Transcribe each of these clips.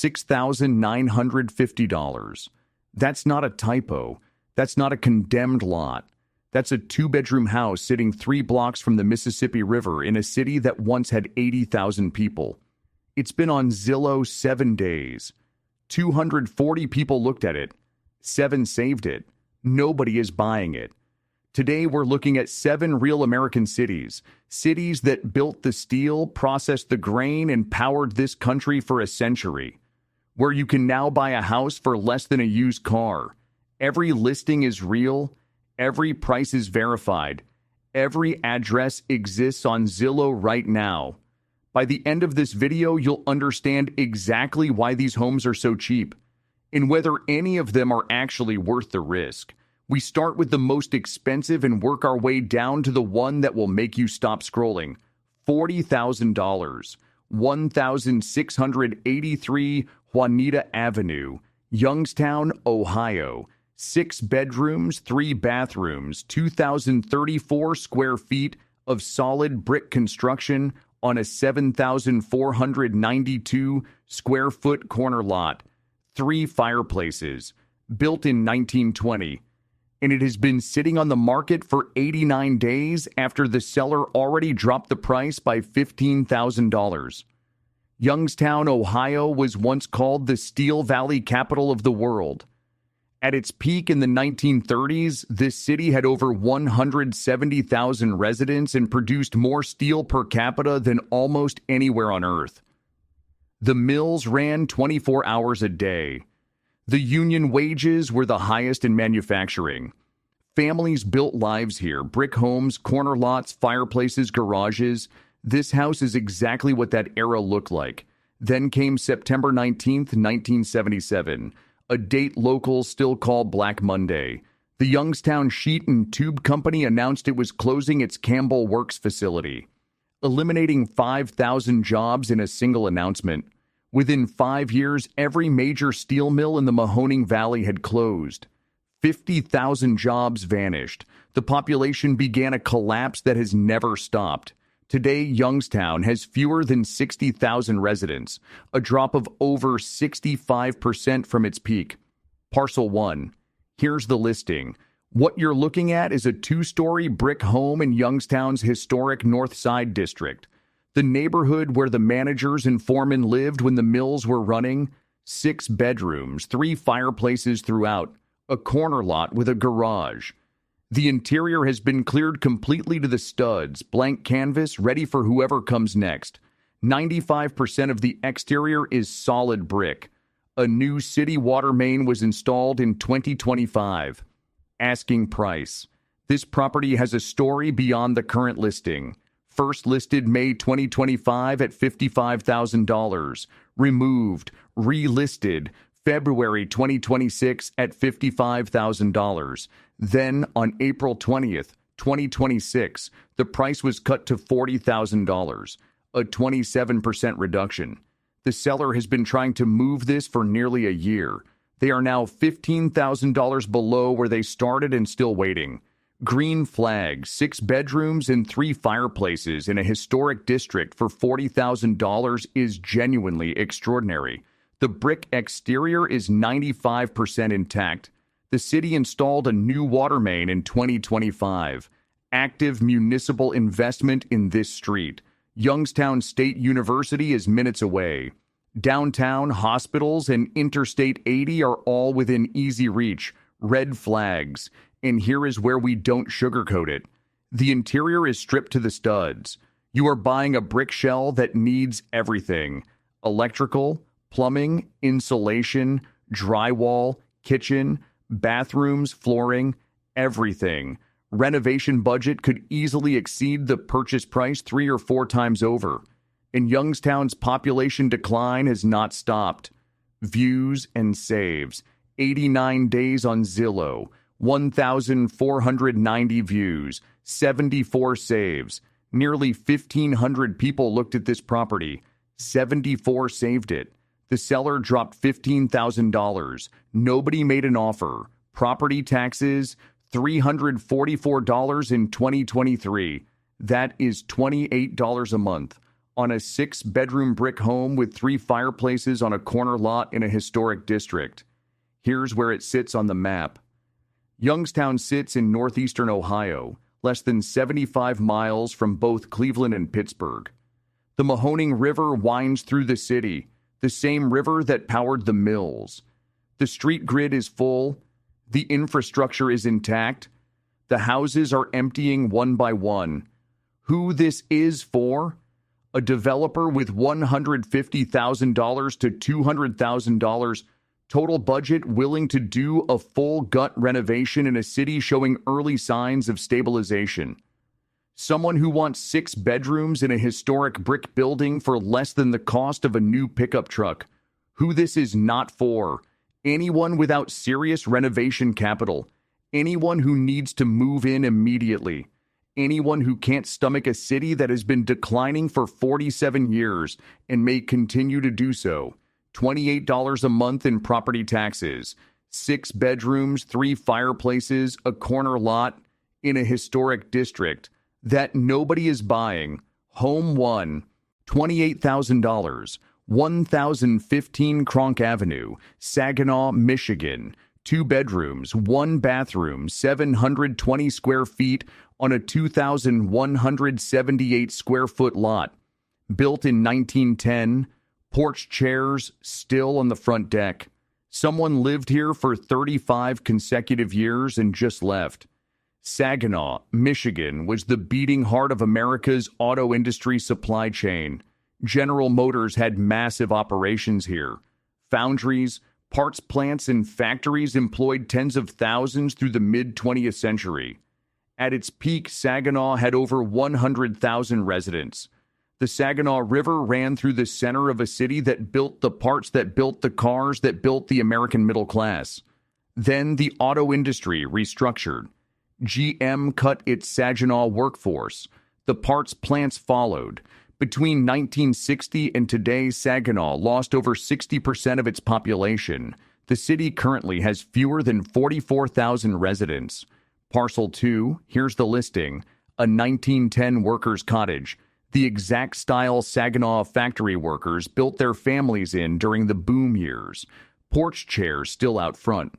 $6,950. That's not a typo. That's not a condemned lot. That's a two-bedroom house sitting 3 blocks from the Mississippi River in a city that once had 80,000 people. It's been on Zillow 7 days. 240 people looked at it. 7 saved it. Nobody is buying it. Today, we're looking at 7 real American cities, cities that built the steel, processed the grain, and powered this country for a century, where you can now buy a house for less than a used car. Every listing is real. Every price is verified. Every address exists on Zillow right now. By the end of this video, you'll understand exactly why these homes are so cheap and whether any of them are actually worth the risk. We start with the most expensive and work our way down to the one that will make you stop scrolling. $40,000, 1683 Juanita Avenue, Youngstown, Ohio. 6 bedrooms, 3 bathrooms, 2,034 square feet of solid brick construction on a 7,492 square foot corner lot. 3 fireplaces, built in 1920. And it has been sitting on the market for 89 days after the seller already dropped the price by $15,000. Youngstown, Ohio was once called the Steel Valley capital of the world. At its peak in the 1930s, this city had over 170,000 residents and produced more steel per capita than almost anywhere on Earth. The mills ran 24 hours a day. The union wages were the highest in manufacturing. Families built lives here, brick homes, corner lots, fireplaces, garages. This house is exactly what that era looked like. Then came September 19th, 1977. A date locals still call Black Monday. The Youngstown Sheet and Tube Company announced it was closing its Campbell Works facility, eliminating 5,000 jobs in a single announcement. Within 5 years, every major steel mill in the Mahoning Valley had closed. 50,000 jobs vanished. The population began a collapse that has never stopped. Today, Youngstown has fewer than 60,000 residents, a drop of over 65% from its peak. Parcel 1. Here's the listing. What you're looking at is a 2-story brick home in Youngstown's historic North Side district, the neighborhood where the managers and foremen lived when the mills were running. 6 bedrooms, 3 fireplaces throughout, a corner lot with a garage. The interior has been cleared completely to the studs, blank canvas, ready for whoever comes next. 95% of the exterior is solid brick. A new city water main was installed in 2025. Asking price. This property has a story beyond the current listing. First listed May 2025 at $55,000. Removed, relisted February 2026 at $55,000. Then, on April 20th, 2026, the price was cut to $40,000, a 27% reduction. The seller has been trying to move this for nearly a year. They are now $15,000 below where they started and still waiting. Green flag, 6 bedrooms and 3 fireplaces in a historic district for $40,000 is genuinely extraordinary. The brick exterior is 95% intact. The city installed a new water main in 2025. Active municipal investment in this street. Youngstown State University is minutes away. Downtown, hospitals, and Interstate 80 are all within easy reach. Red flags. And here is where we don't sugarcoat it. The interior is stripped to the studs. You are buying a brick shell that needs everything. Electrical, plumbing, insulation, drywall, kitchen, bathrooms, flooring, everything. Renovation budget could easily exceed the purchase price 3 or 4 times over. And Youngstown's population decline has not stopped. Views and saves. 89 days on Zillow. 1,490 views. 74 saves. Nearly 1,500 people looked at this property. 74 saved it. The seller dropped $15,000. Nobody made an offer. Property taxes, $344 in 2023. That is $28 a month. on a 6-bedroom brick home with 3 fireplaces on a corner lot in a historic district. Here's where it sits on the map. Youngstown sits in northeastern Ohio, less than 75 miles from both Cleveland and Pittsburgh. The Mahoning River winds through the city, the same river that powered the mills. The street grid is full. The infrastructure is intact. The houses are emptying one by one. Who this is for? A developer with $150,000 to $200,000 total budget, willing to do a full gut renovation in a city showing early signs of stabilization. Someone who wants 6 bedrooms in a historic brick building for less than the cost of a new pickup truck. Who this is not for? Anyone without serious renovation capital. Anyone who needs to move in immediately. Anyone who can't stomach a city that has been declining for 47 years and may continue to do so. $28 a month in property taxes, 6 bedrooms, 3 fireplaces, a corner lot in a historic district that nobody is buying. Home 1, $28,000, 1015 Cronk Avenue, Saginaw, Michigan. 2 bedrooms, 1 bathroom, 720 square feet on a 2,178 square foot lot. Built in 1910, porch chairs still on the front deck. Someone lived here for 35 consecutive years and just left. Saginaw, Michigan was the beating heart of America's auto industry supply chain. General Motors had massive operations here. Foundries, parts plants, and factories employed tens of thousands through the mid-20th century. At its peak, Saginaw had over 100,000 residents. The Saginaw River ran through the center of a city that built the parts that built the cars that built the American middle class. Then the auto industry restructured. GM cut its Saginaw workforce. The parts plants followed. Between 1960 and today, Saginaw lost over 60% of its population. The city currently has fewer than 44,000 residents. Parcel 2, here's the listing, a 1910 workers' cottage, the exact style Saginaw factory workers built their families in during the boom years. Porch chairs still out front.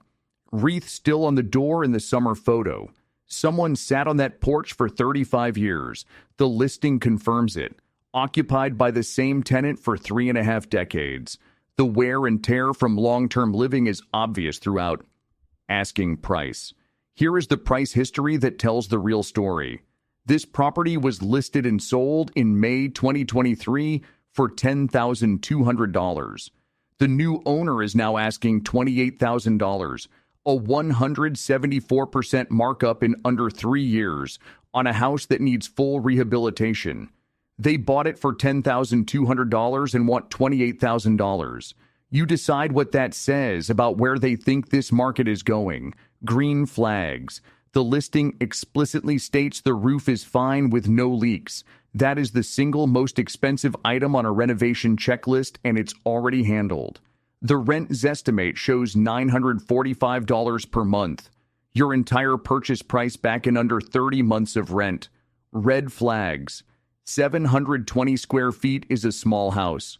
Wreath still on the door in the summer photo. Someone sat on that porch for 35 years. The listing confirms it. Occupied by the same tenant for 3.5 decades. The wear and tear from long-term living is obvious throughout. Asking price. Here is the price history that tells the real story. This property was listed and sold in May 2023 for $10,200. The new owner is now asking $28,000, a 174% markup in under 3 years on a house that needs full rehabilitation. They bought it for $10,200 and want $28,000. You decide what that says about where they think this market is going. Green flags. The listing explicitly states the roof is fine with no leaks. That is the single most expensive item on a renovation checklist, and it's already handled. The rent Zestimate shows $945 per month. Your entire purchase price back in under 30 months of rent. Red flags. 720 square feet is a small house.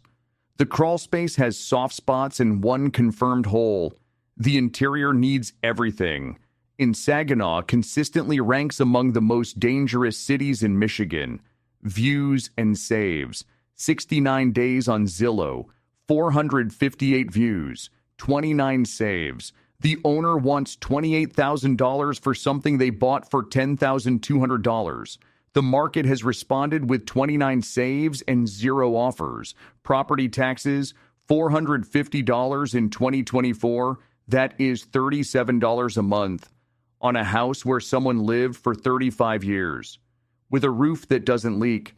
The crawl space has soft spots and 1 confirmed hole. The interior needs everything. In Saginaw, consistently ranks among the most dangerous cities in Michigan. Views and saves. 69 days on Zillow. 458 views. 29 saves. The owner wants $28,000 for something they bought for $10,200. The market has responded with 29 saves and 0 offers. Property taxes, $450 in 2024. That is $37 a month. On a house where someone lived for 35 years. With a roof that doesn't leak.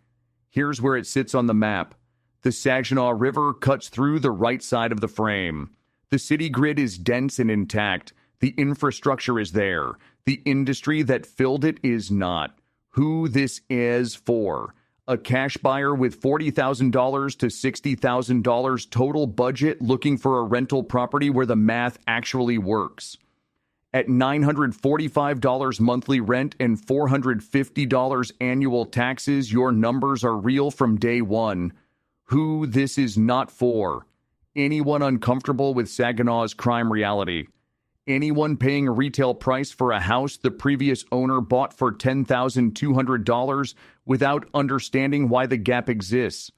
Here's where it sits on the map. The Saginaw River cuts through the right side of the frame. The city grid is dense and intact. The infrastructure is there. The industry that filled it is not. Who this is for. A cash buyer with $40,000 to $60,000 total budget looking for a rental property where the math actually works. At $945 monthly rent and $450 annual taxes, your numbers are real from day one. Who this is not for. Anyone uncomfortable with Saginaw's crime reality. Anyone paying a retail price for a house the previous owner bought for $10,200 without understanding why the gap exists.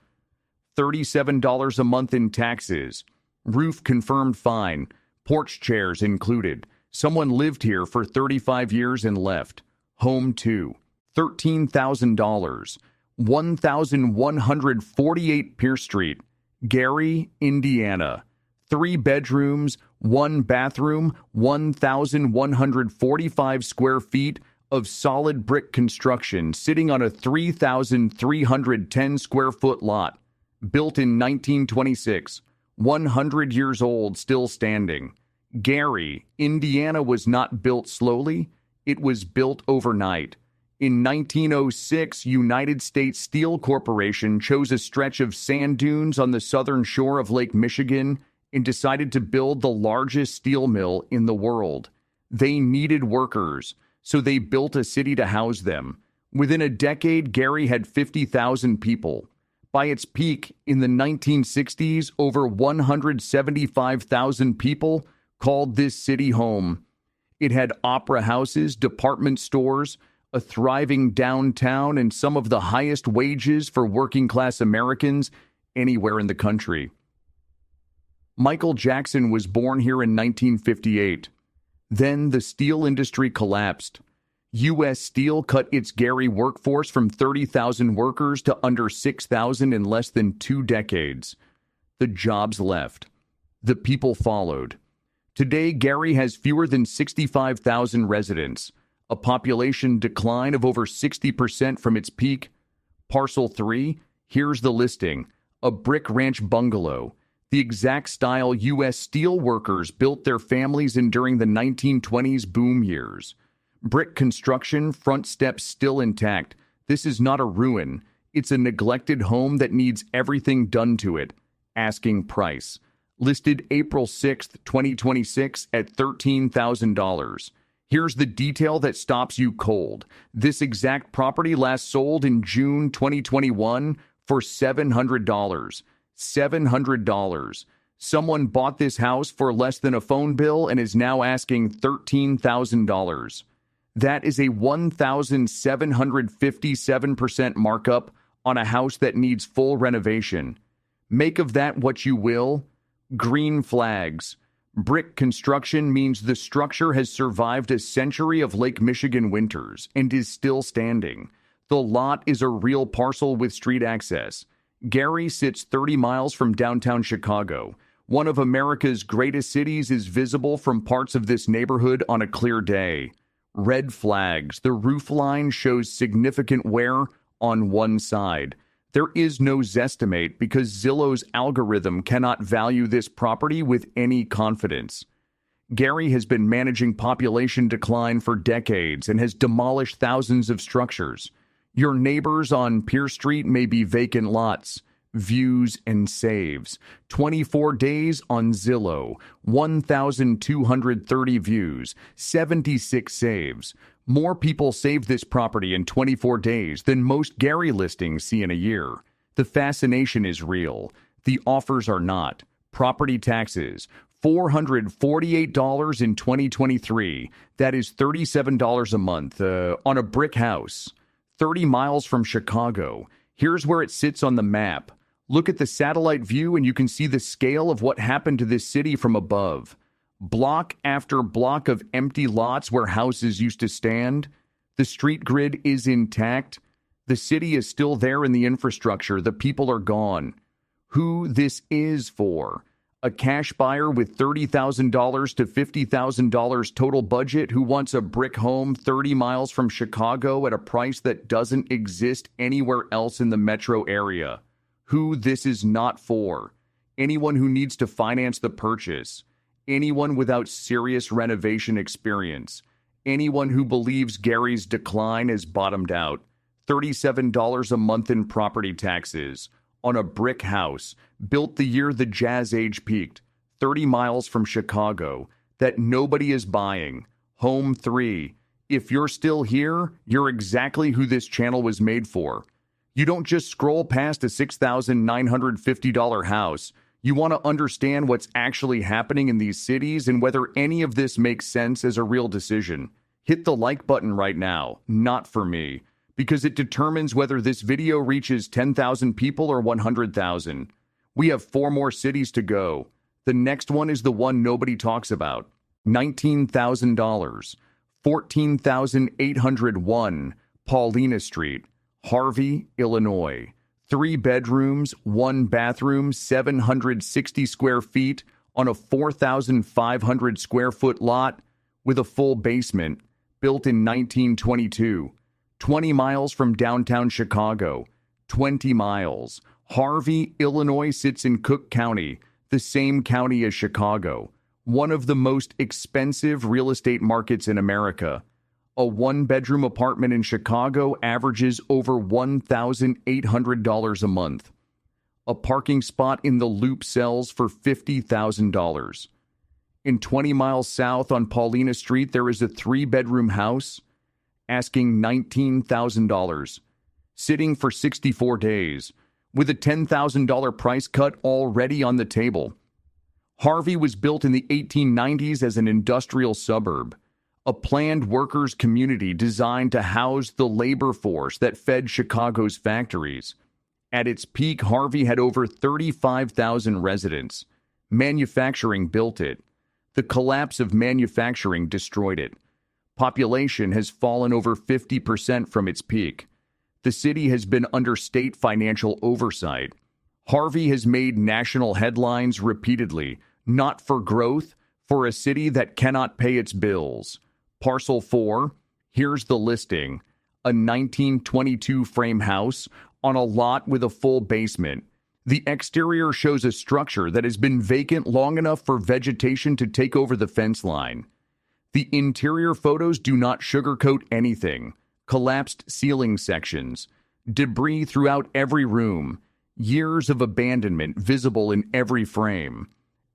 $37 a month in taxes. Roof confirmed fine. Porch chairs included. Someone lived here for 35 years and left. Home 2. $13,000. 1148 Pierce Street, Gary, Indiana. 3 bedrooms, 1 bathroom, 1,145 square feet of solid brick construction sitting on a 3,310 square foot lot. Built in 1926. 100 years old, still standing. Gary, Indiana was not built slowly. It was built overnight. In 1906, United States Steel Corporation chose a stretch of sand dunes on the southern shore of Lake Michigan and decided to build the largest steel mill in the world. They needed workers, so they built a city to house them. Within a decade, Gary had 50,000 people. By its peak, in the 1960s, over 175,000 people called this city home. It had opera houses, department stores, a thriving downtown, and some of the highest wages for working-class Americans anywhere in the country. Michael Jackson was born here in 1958. Then the steel industry collapsed. U.S. Steel cut its Gary workforce from 30,000 workers to under 6,000 in less than 2 decades. The jobs left. The people followed. Today, Gary has fewer than 65,000 residents, a population decline of over 60% from its peak. Parcel 3, here's the listing, a brick ranch bungalow, the exact style U.S. steel workers built their families in during the 1920s boom years. Brick construction, front steps still intact. This is not a ruin. It's a neglected home that needs everything done to it. Asking price. Listed April 6th, 2026 at $13,000. Here's the detail that stops you cold. This exact property last sold in June 2021 for $700. $700. Someone bought this house for less than a phone bill and is now asking $13,000. That is a 1,757% markup on a house that needs full renovation. Make of that what you will. Green flags. Brick construction means the structure has survived a century of Lake Michigan winters and is still standing. The lot is a real parcel with street access. Gary sits 30 miles from downtown Chicago. One of America's greatest cities is visible from parts of this neighborhood on a clear day. Red flags. The roof line shows significant wear on one side. There is no Zestimate because Zillow's algorithm cannot value this property with any confidence. Gary has been managing population decline for decades and has demolished thousands of structures. Your neighbors on Pierce Street may be vacant lots. Views and saves. 24 days on Zillow. 1,230 views. 76 saves. More people saved this property in 24 days than most Gary listings see in a year. The fascination is real. The offers are not. Property taxes. $448 in 2023. That is $37 a month on a brick house. 30 miles from Chicago. Here's where it sits on the map. Look at the satellite view and you can see the scale of what happened to this city from above. Block after block of empty lots where houses used to stand. The street grid is intact. The city is still there in the infrastructure. The people are gone. Who this is for? A cash buyer with $30,000 to $50,000 total budget who wants a brick home 30 miles from Chicago at a price that doesn't exist anywhere else in the metro area. Who this is not for. Anyone who needs to finance the purchase. Anyone without serious renovation experience. Anyone who believes Gary's decline has bottomed out. $37 a month in property taxes. On a brick house, built the year the jazz age peaked. 30 miles from Chicago. That nobody is buying. Home 3. If you're still here, you're exactly who this channel was made for. You don't just scroll past a $6,950 house. You want to understand what's actually happening in these cities and whether any of this makes sense as a real decision. Hit the like button right now, not for me, because it determines whether this video reaches 10,000 people or 100,000. We have 4 more cities to go. The next one is the one nobody talks about. $19,000. 14,801 Paulina Street, Harvey, Illinois. 3 bedrooms, 1 bathroom, 760 square feet on a 4,500 square foot lot with a full basement, built in 1922. 20 miles from downtown Chicago. 20 miles. Harvey, Illinois sits in Cook County, the same county as Chicago. One of the most expensive real estate markets in America. A 1-bedroom apartment in Chicago averages over $1,800 a month. A parking spot in the Loop sells for $50,000. In 20 miles south on Paulina Street, there is a 3-bedroom house asking $19,000, sitting for 64 days, with a $10,000 price cut already on the table. Harvey was built in the 1890s as an industrial suburb, a planned workers' community designed to house the labor force that fed Chicago's factories. At its peak, Harvey had over 35,000 residents. Manufacturing built it. The collapse of manufacturing destroyed it. Population has fallen over 50% from its peak. The city has been under state financial oversight. Harvey has made national headlines repeatedly, not for growth, for a city that cannot pay its bills. Parcel 4, here's the listing. A 1922 frame house on a lot with a full basement. The exterior shows a structure that has been vacant long enough for vegetation to take over the fence line. The interior photos do not sugarcoat anything. Collapsed ceiling sections, debris throughout every room, years of abandonment visible in every frame.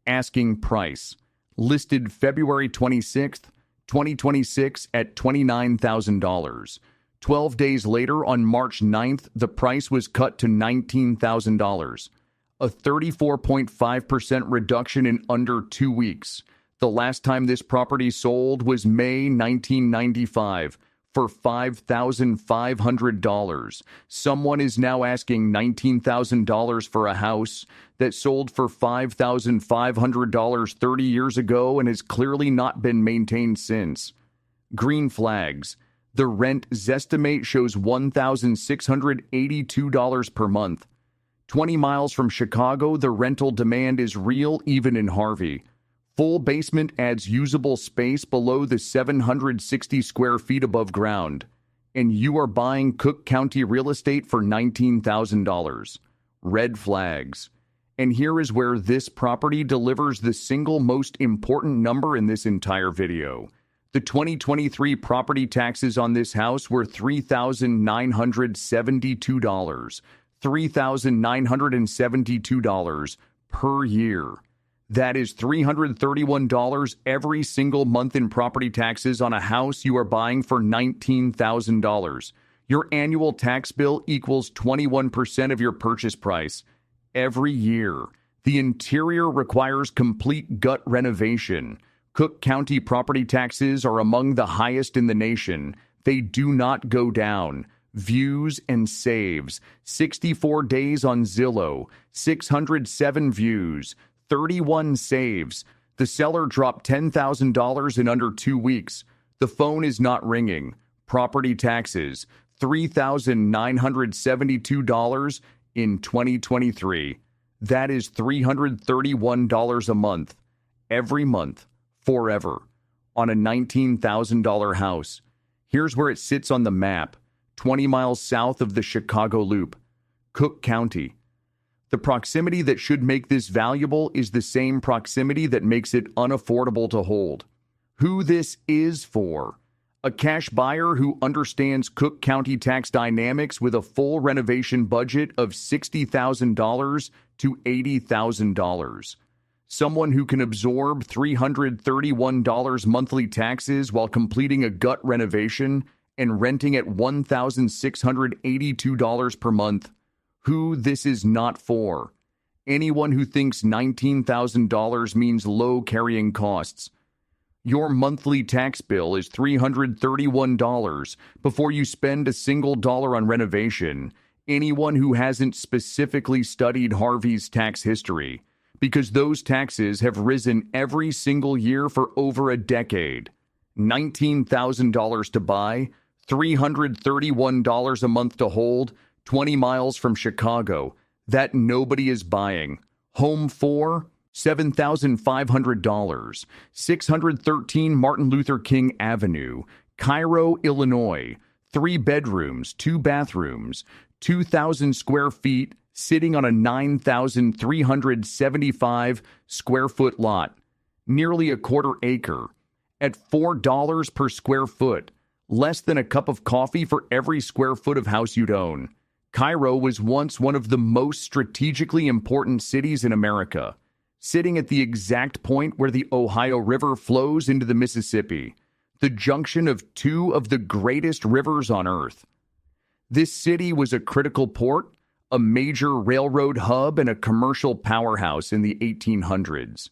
Asking price, listed February 26th, 2026 at $29,000. 12 days later, on March 9th, the price was cut to $19,000, a 34.5% reduction in under 2 weeks. The last time this property sold was May 1995 for $5,500. Someone is now asking $19,000 for a house that sold for $5,500 30 years ago and has clearly not been maintained since. Green flags. The rent zestimate shows $1,682 per month. 20 miles from Chicago, the rental demand is real even in Harvey. Full basement adds usable space below the 760 square feet above ground. And you are buying Cook County real estate for $19,000. Red flags. And here is where this property delivers the single most important number in this entire video. The 2023 property taxes on this house were $3,972. $3,972 per year. That is $331 every single month in property taxes on a house you are buying for $19,000. Your annual tax bill equals 21% of your purchase price every year. The interior requires complete gut renovation. Cook County property taxes are among the highest in the nation. They do not go down. Views and saves. 64 days on Zillow. 607 views. 31 saves. The seller dropped $10,000 in under 2 weeks. The phone is not ringing. Property taxes. $3,972 in 2023. That is $331 a month. Every month. Forever. On a $19,000 house. Here's where it sits on the map. 20 miles south of the Chicago Loop. Cook County. The proximity that should make this valuable is the same proximity that makes it unaffordable to hold. Who this is for? A cash buyer who understands Cook County tax dynamics with a full renovation budget of $60,000 to $80,000. Someone who can absorb $331 monthly taxes while completing a gut renovation and renting at $1,682 per month. Who this is not for. Anyone who thinks $19,000 means low carrying costs. Your monthly tax bill is $331 before you spend a single dollar on renovation. Anyone who hasn't specifically studied Harvey's tax history, because those taxes have risen every single year for over a decade. $19,000 to buy, $331 a month to hold, 20 miles from Chicago, that nobody is buying. Home for $7,500, 613 Martin Luther King Avenue, Cairo, Illinois, 3 bedrooms, 2 bathrooms, 2,000 square feet, sitting on a 9,375 square foot lot, nearly a quarter acre, at $4 per square foot, less than a cup of coffee for every square foot of house you'd own. Cairo was once one of the most strategically important cities in America, sitting at the exact point where the Ohio River flows into the Mississippi, the junction of 2 of the greatest rivers on earth. This city was a critical port, a major railroad hub, and a commercial powerhouse in the 1800s.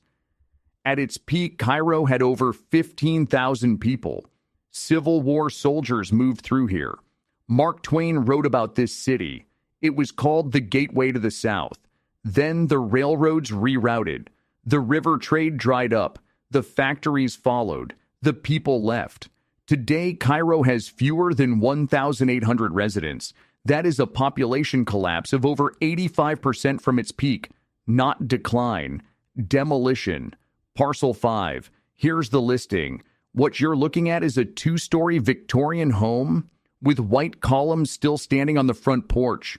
At its peak, Cairo had over 15,000 people. Civil War soldiers moved through here. Mark Twain wrote about this city. It was called the Gateway to the South. Then the railroads rerouted. The river trade dried up. The factories followed. The people left. Today, Cairo has fewer than 1,800 residents. That is a population collapse of over 85% from its peak. Not decline. Demolition. Parcel 5. Here's the listing. What you're looking at is a 2-story Victorian home with white columns still standing on the front porch.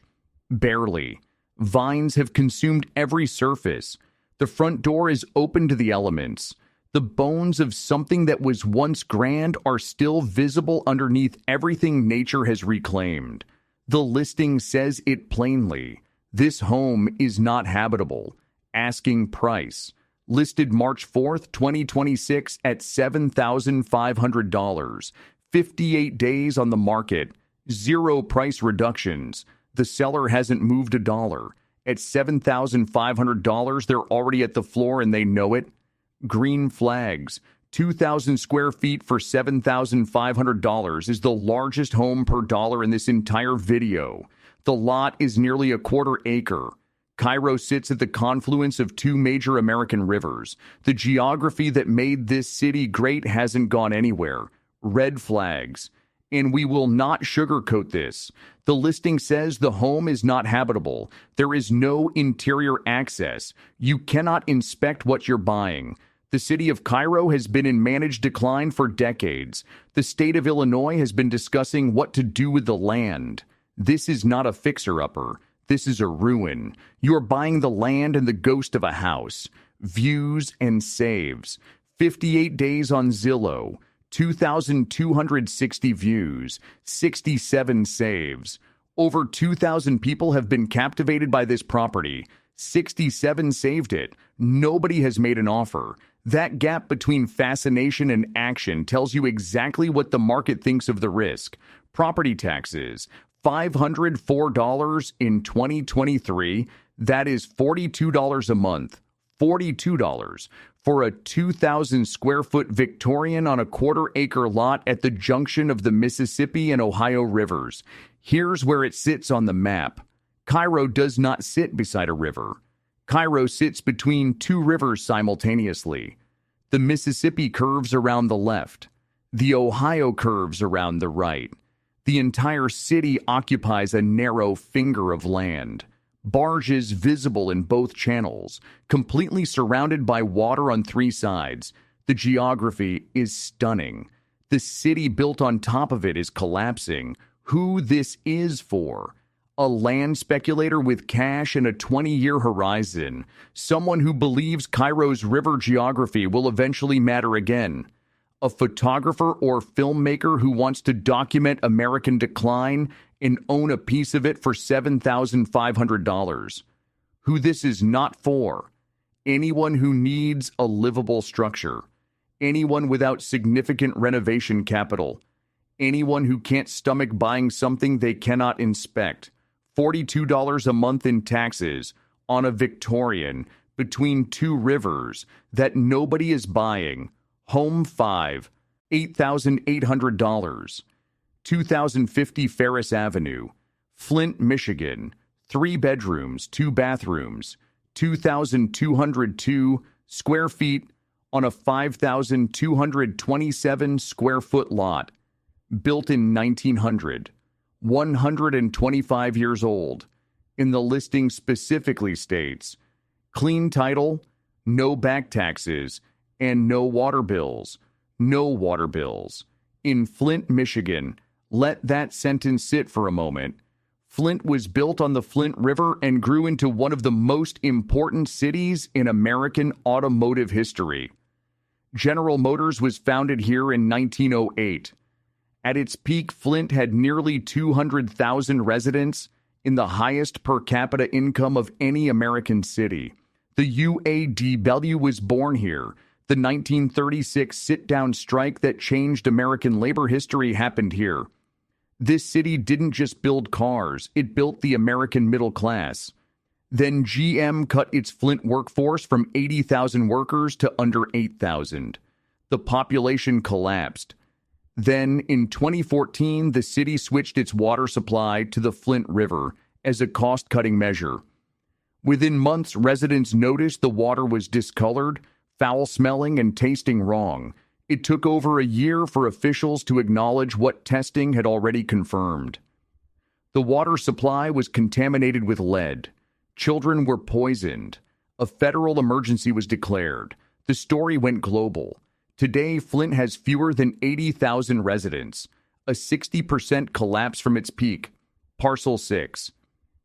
Barely. Vines have consumed every surface. The front door is open to the elements. The bones of something that was once grand are still visible underneath everything nature has reclaimed. The listing says it plainly. This home is not habitable. Asking price. Listed March 4th, 2026 at $7,500. 58 days on the market. 0 price reductions. The seller hasn't moved a dollar. At $7,500, they're already at the floor and they know it. Green flags. 2,000 square feet for $7,500 is the largest home per dollar in this entire video. The lot is nearly a quarter acre. Cairo sits at the confluence of 2 major American rivers. The geography that made this city great hasn't gone anywhere. Red flags. And we will not sugarcoat this. The listing says the home is not habitable. There is no interior access. You cannot inspect what you're buying. The city of Cairo has been in managed decline for decades. The state of Illinois has been discussing what to do with the land. This is not a fixer-upper. This is a ruin. You are buying the land and the ghost of a house. Views and saves. 58 days on Zillow. 2,260 views, 67 saves. Over 2,000 people have been captivated by this property. 67 saved it. Nobody has made an offer. That gap between fascination and action tells you exactly what the market thinks of the risk. Property taxes, $504 in 2023. That is $42 a month. $42 for a 2,000 square foot Victorian on a quarter acre lot at the junction of the Mississippi and Ohio rivers. Here's where it sits on the map. Cairo does not sit beside a river. Cairo sits between 2 rivers simultaneously. The Mississippi curves around the left. The Ohio curves around the right. The entire city occupies a narrow finger of land. Barges visible in both channels, completely surrounded by water on 3 sides. The geography is stunning. The city built on top of it is collapsing. Who this is for? A land speculator with cash and a 20-year horizon. Someone who believes Cairo's river geography will eventually matter again. A photographer or filmmaker who wants to document American decline and own a piece of it for $7,500. Who this is not for. Anyone who needs a livable structure. Anyone without significant renovation capital. Anyone who can't stomach buying something they cannot inspect. $42 a month in taxes on a Victorian between two rivers that nobody is buying. Home 5, $8,800. 2050 Ferris Avenue, Flint, Michigan. 3 bedrooms, 2 bathrooms, 2,202 square feet on a 5,227 square foot lot. Built in 1900. 125 years old. In the listing specifically states, clean title, no back taxes, and no water bills. No water bills. In Flint, Michigan. Let that sentence sit for a moment. Flint was built on the Flint River and grew into one of the most important cities in American automotive history. General Motors was founded here in 1908. At its peak, Flint had nearly 200,000 residents in the highest per capita income of any American city. The UAW was born here. The 1936 sit-down strike that changed American labor history happened here. This city didn't just build cars, it built the American middle class. Then GM cut its Flint workforce from 80,000 workers to under 8,000. The population collapsed. Then, in 2014, the city switched its water supply to the Flint River as a cost-cutting measure. Within months, residents noticed the water was discolored, foul-smelling, and tasting wrong. It took over a year for officials to acknowledge what testing had already confirmed. The water supply was contaminated with lead. Children were poisoned. A federal emergency was declared. The story went global. Today, Flint has fewer than 80,000 residents, a 60% collapse from its peak. Parcel 6.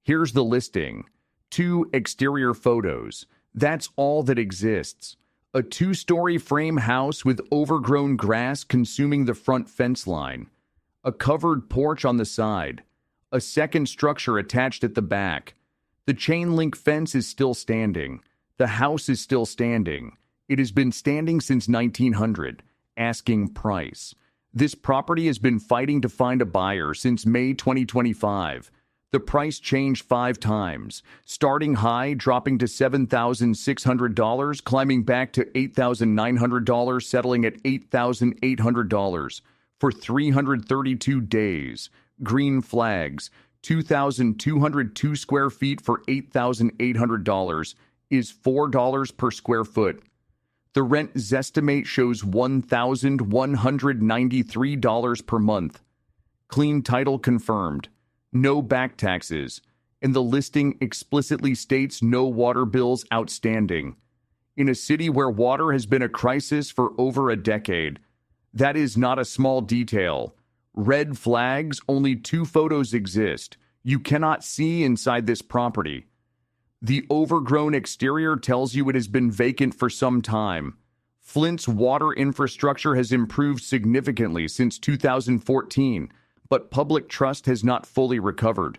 Here's the listing. 2 exterior photos. That's all that exists. A 2-story frame house with overgrown grass consuming the front fence line. A covered porch on the side. A second structure attached at the back. The chain link fence is still standing. The house is still standing. It has been standing since 1900. Asking price. This property has been fighting to find a buyer since May 2025. The price changed 5 times, starting high, dropping to $7,600, climbing back to $8,900, settling at $8,800 for 332 days. Green flags, 2,202 square feet for $8,800 is $4 per square foot. The rent Zestimate shows $1,193 per month. Clean title confirmed. No back taxes, and the listing explicitly states no water bills outstanding. In a city where water has been a crisis for over a decade, that is not a small detail. Red flags, only 2 photos exist. You cannot see inside this property. The overgrown exterior tells you it has been vacant for some time. Flint's water infrastructure has improved significantly since 2014. But public trust has not fully recovered.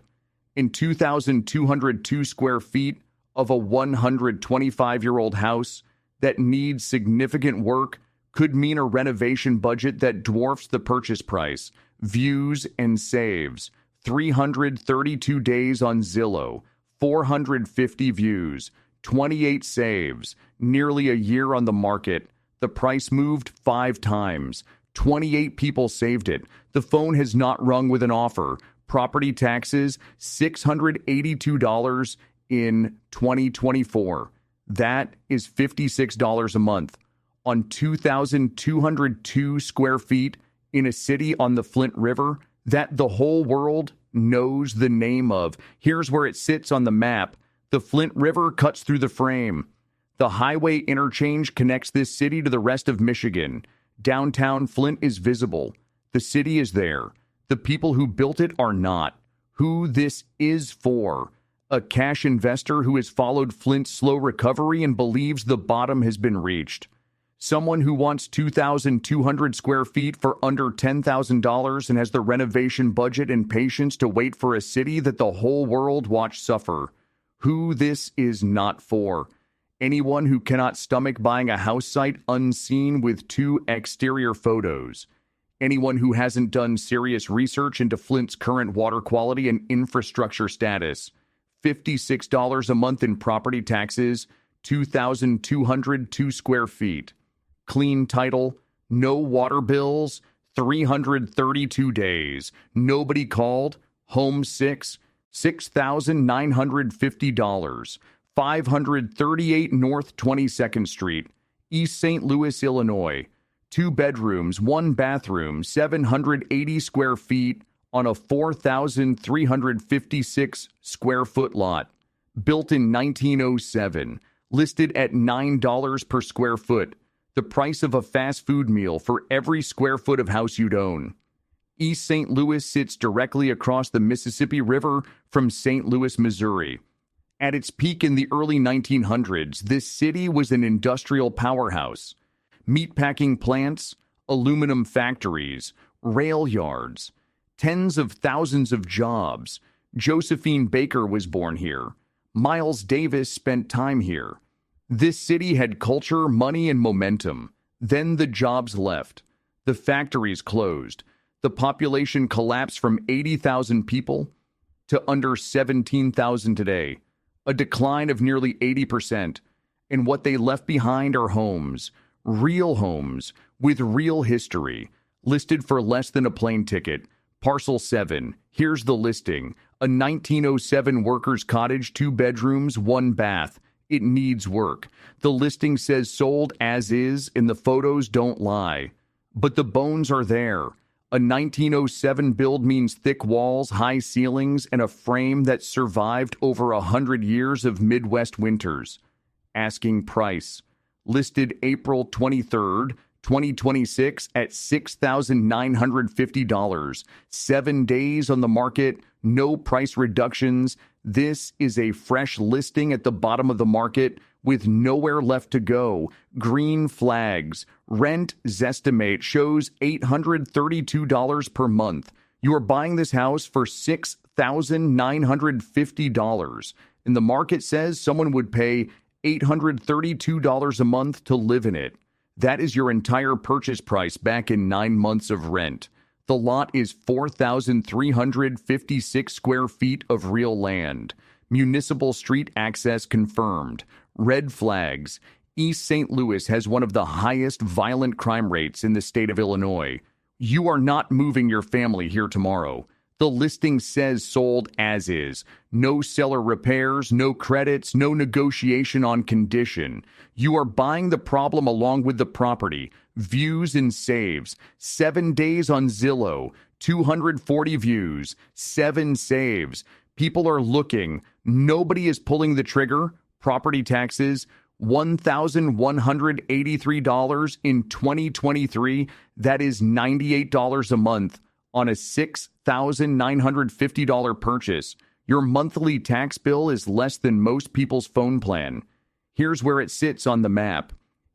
In 2,202 square feet of a 125-year-old house that needs significant work could mean a renovation budget that dwarfs the purchase price. Views and saves. 332 days on Zillow. 450 views. 28 saves. Nearly a year on the market. The price moved 5 times. 28 people saved it. The phone has not rung with an offer. Property taxes, $682 in 2024. That is $56 a month. On 2,202 square feet in a city on the Flint River that the whole world knows the name of. Here's where it sits on the map. The Flint River cuts through the frame. The highway interchange connects this city to the rest of Michigan. Downtown Flint is visible. The city is there. The people who built it are not. Who this is for. A cash investor who has followed Flint's slow recovery and believes the bottom has been reached. Someone who wants 2,200 square feet for under $10,000 and has the renovation budget and patience to wait for a city that the whole world watched suffer. Who this is not for. Anyone who cannot stomach buying a house site unseen with 2 exterior photos. Anyone who hasn't done serious research into Flint's current water quality and infrastructure status. $56 a month in property taxes, 2,202 square feet. Clean title, no water bills, 332 days. Nobody called, home 6, $6,950. 538 North 22nd Street, East St. Louis, Illinois. 2 bedrooms, 1 bathroom, 780 square feet on a 4,356 square foot lot. Built in 1907, listed at $9 per square foot, the price of a fast food meal for every square foot of house you'd own. East St. Louis sits directly across the Mississippi River from St. Louis, Missouri. At its peak in the early 1900s, this city was an industrial powerhouse. Meatpacking plants, aluminum factories, rail yards, tens of thousands of jobs. Josephine Baker was born here. Miles Davis spent time here. This city had culture, money, and momentum. Then the jobs left. The factories closed. The population collapsed from 80,000 people to under 17,000 today, a decline of nearly 80%. And what they left behind are homes, real homes with real history, listed for less than a plane ticket. Parcel 7, here's the listing. A 1907 workers' cottage, 2 bedrooms, 1 bath. It needs work. The listing says sold as is, and the photos don't lie. But the bones are there. A 1907 build means thick walls, high ceilings, and a frame that survived over 100 years of Midwest winters. Asking price. Listed April 23rd, 2026 at $6,950. 7 days on the market, no price reductions. This is a fresh listing at the bottom of the market with nowhere left to go. Green flags. Rent Zestimate shows $832 per month. You are buying this house for $6,950. And the market says someone would pay $832 a month to live in it. That is your entire purchase price back in 9 months of rent. The lot is 4,356 square feet of real land. Municipal street access confirmed. Red flags. East St. Louis has one of the highest violent crime rates in the state of Illinois. You are not moving your family here tomorrow. The listing says sold as is. No seller repairs, no credits, no negotiation on condition. You are buying the problem along with the property. Views and saves. 7 days on Zillow. 240 views. 7 saves. People are looking. Nobody is pulling the trigger. Property taxes. $1,183 in 2023. That is $98 a month on a $6,950 purchase. Your monthly tax bill is less than most people's phone plan. Here's where it sits on the map.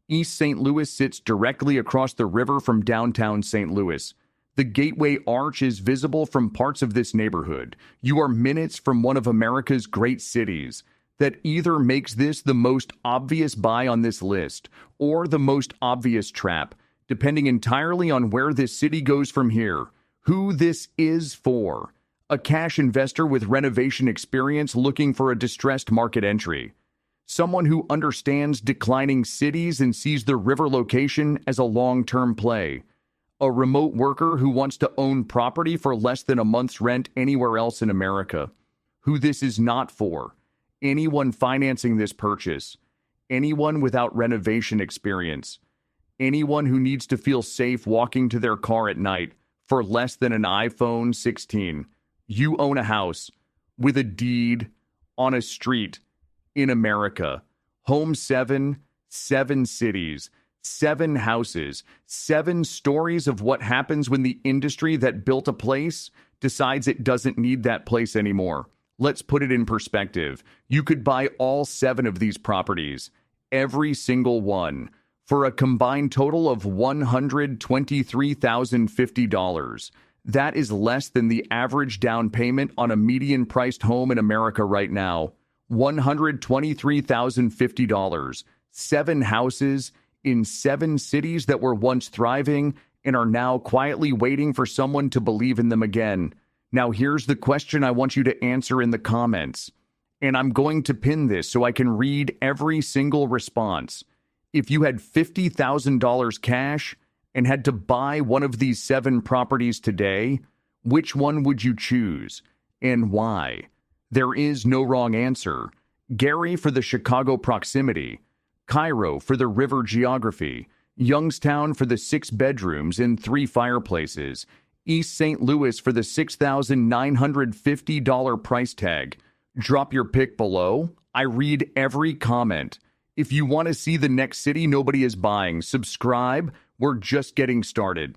East St. Louis sits directly across the river from downtown St. Louis. The Gateway Arch is visible from parts of this neighborhood. You are minutes from one of America's great cities. That either makes this the most obvious buy on this list or the most obvious trap, depending entirely on where this city goes from here. Who this is for. A cash investor with renovation experience looking for a distressed market entry. Someone who understands declining cities and sees the river location as a long-term play. A remote worker who wants to own property for less than a month's rent anywhere else in America. Who this is not for. Anyone financing this purchase. Anyone without renovation experience. Anyone who needs to feel safe walking to their car at night for less than an iPhone 16. You own a house with a deed on a street in America. Home 7, 7 cities, 7 houses, 7 stories of what happens when the industry that built a place decides it doesn't need that place anymore. Let's put it in perspective. You could buy all 7 of these properties, every single one, for a combined total of $123,050. That is less than the average down payment on a median-priced home in America right now. $123,050. 7 houses in 7 cities that were once thriving and are now quietly waiting for someone to believe in them again. Now here's the question I want you to answer in the comments. And I'm going to pin this so I can read every single response. If you had $50,000 cash and had to buy one of these 7 properties today, which one would you choose and why? There is no wrong answer. Gary for the Chicago proximity, Cairo for the river geography, Youngstown for the 6 bedrooms and 3 fireplaces, East St. Louis for the $6,950 price tag. Drop your pick below. I read every comment. If you want to see the next city nobody is buying, subscribe. We're just getting started.